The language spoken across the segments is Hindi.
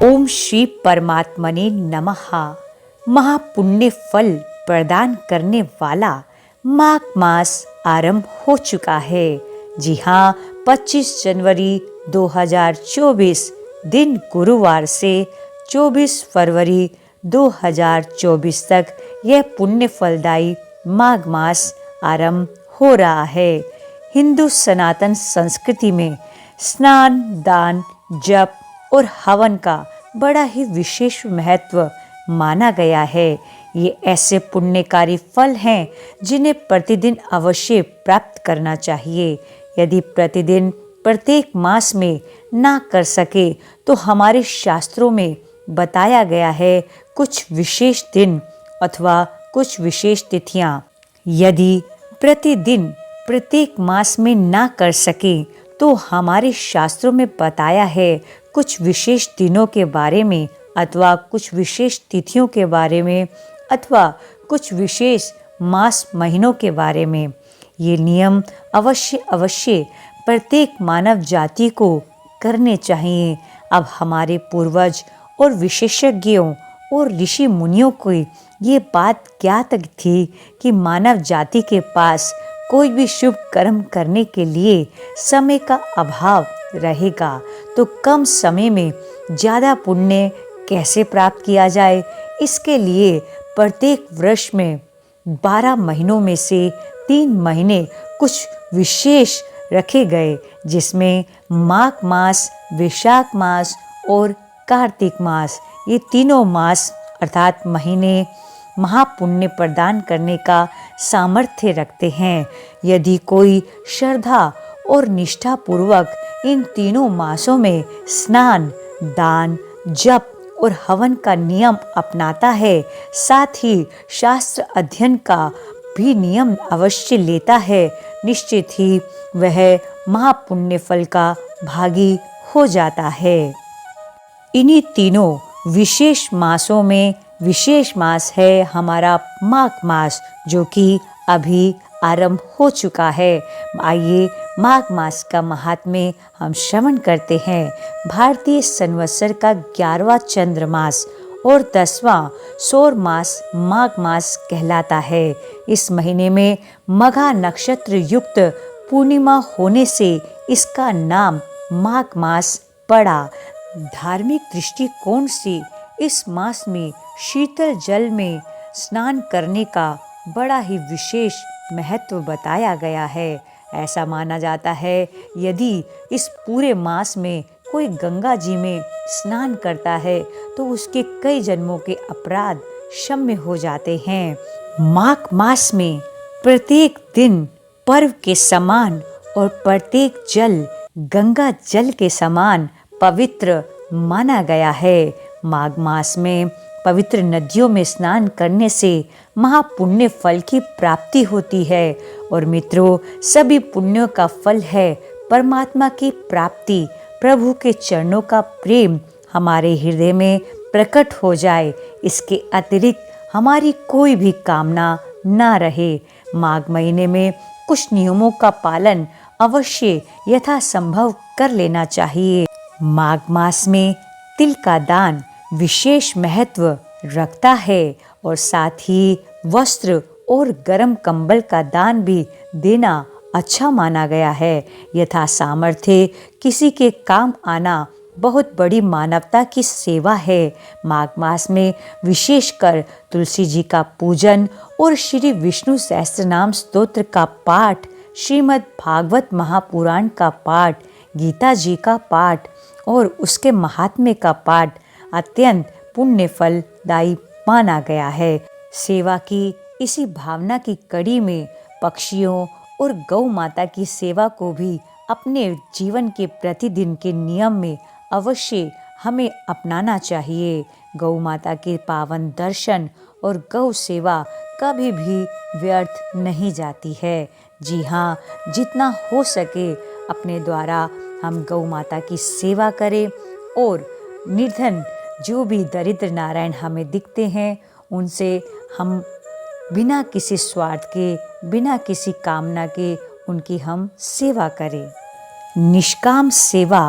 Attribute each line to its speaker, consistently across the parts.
Speaker 1: ओम श्री परमात्मने नमः। महापुण्य फल प्रदान करने वाला माघ मास आरंभ हो चुका है। जी हाँ, 25 जनवरी 2024 दिन गुरुवार से 24 फरवरी 2024 तक यह पुण्य फलदायी माघ मास आरंभ हो रहा है। हिंदू सनातन संस्कृति में स्नान, दान, जप और हवन का बड़ा ही विशेष महत्व माना गया है। ये ऐसे पुण्यकारी फल हैं जिन्हें प्रतिदिन अवश्य प्राप्त करना चाहिए। यदि प्रतिदिन प्रत्येक मास में ना कर सके तो हमारे शास्त्रों में बताया गया है कुछ विशेष दिन अथवा कुछ विशेष तिथियां। यदि प्रतिदिन प्रत्येक मास में ना कर सके तो हमारे शास्त्रों में बताया है कुछ विशेष दिनों के बारे में अथवा कुछ विशेष तिथियों के बारे में अथवा कुछ विशेष मास महीनों के बारे में। ये नियम अवश्य प्रत्येक मानव जाति को करने चाहिए। अब हमारे पूर्वज और विशेषज्ञों और ऋषि मुनियों को ये बात ज्ञात थी कि मानव जाति के पास कोई भी शुभ कर्म करने के लिए समय का अभाव रहेगा, तो कम समय में ज़्यादा पुण्य कैसे प्राप्त किया जाए। इसके लिए प्रत्येक वर्ष में 12 महीनों में से 3 महीने कुछ विशेष रखे गए, जिसमें माघ मास, वैशाख मास और कार्तिक मास, ये तीनों मास अर्थात महीने महापुण्य प्रदान करने का सामर्थ्य रखते हैं। यदि कोई श्रद्धा और निष्ठा पूर्वक इन तीनों मासों में स्नान, दान, जप और हवन का नियम अपनाता है, साथ ही शास्त्र अध्ययन का भी नियम अवश्य लेता है, निश्चित ही वह महापुण्य फल का भागी हो जाता है। इन्हीं तीनों विशेष मासों में विशेष मास है हमारा माघ मास, जो कि अभी आरंभ हो चुका है। आइए माघ मास का महात्म्य हम श्रवण करते हैं। भारतीय संवत्सर का 11वां चंद्र मास और 10वां सौर मास माघ मास कहलाता है। इस महीने में मघा नक्षत्र युक्त पूर्णिमा होने से इसका नाम माघ मास पड़ा। धार्मिक दृष्टिकोण से इस मास में शीतल जल में स्नान करने का बड़ा ही विशेष महत्व बताया गया है। ऐसा माना जाता है यदि इस पूरे मास में कोई गंगा जी में स्नान करता है तो उसके कई जन्मों के अपराध क्षम्य हो जाते हैं। माघ मास में प्रत्येक दिन पर्व के समान और प्रत्येक जल गंगा जल के समान पवित्र माना गया है। माघ मास में पवित्र नदियों में स्नान करने से महापुण्य फल की प्राप्ति होती है। और मित्रों, सभी पुण्यों का फल है परमात्मा की प्राप्ति। प्रभु के चरणों का प्रेम हमारे हृदय में प्रकट हो जाए, इसके अतिरिक्त हमारी कोई भी कामना ना रहे। माघ महीने में कुछ नियमों का पालन अवश्य यथासंभव कर लेना चाहिए। माघ मास में तिल का दान विशेष महत्व रखता है और साथ ही वस्त्र और गर्म कंबल का दान भी देना अच्छा माना गया है। यथा सामर्थ्य किसी के काम आना बहुत बड़ी मानवता की सेवा है। माघ मास में विशेषकर तुलसी जी का पूजन और श्री विष्णु सहस्त्रनाम स्तोत्र का पाठ, श्रीमद् भागवत महापुराण का पाठ, गीता जी का पाठ और उसके महात्म्य का पाठ अत्यंत पुण्य फलदायी माना गया है। सेवा की इसी भावना की कड़ी में पक्षियों और गौ माता की सेवा को भी अपने जीवन के प्रतिदिन के नियम में अवश्य हमें अपनाना चाहिए। गौ माता के पावन दर्शन और गौ सेवा कभी भी व्यर्थ नहीं जाती है। जी हाँ, जितना हो सके अपने द्वारा हम गौ माता की सेवा करें और निर्धन जो भी दरिद्र नारायण हमें दिखते हैं उनसे हम बिना किसी स्वार्थ के, बिना किसी कामना के उनकी हम सेवा करें। निष्काम सेवा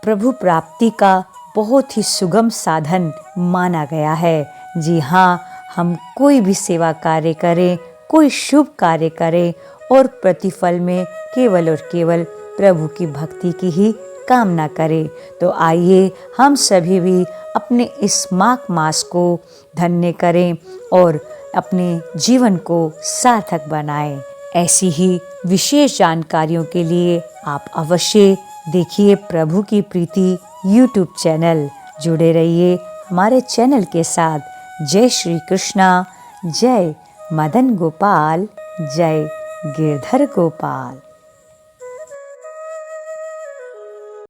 Speaker 1: प्रभु प्राप्ति का बहुत ही सुगम साधन माना गया है। जी हाँ, हम कोई भी सेवा कार्य करें, कोई शुभ कार्य करें और प्रतिफल में केवल और केवल प्रभु की भक्ति की ही कामना करें। तो आइए हम सभी भी अपने इस माघ मास को धन्य करें और अपने जीवन को सार्थक बनाएं। ऐसी ही विशेष जानकारियों के लिए आप अवश्य देखिए प्रभु की प्रीति YouTube चैनल। जुड़े रहिए हमारे चैनल के साथ। जय श्री कृष्णा, जय मदन गोपाल, जय गिरधर गोपाल।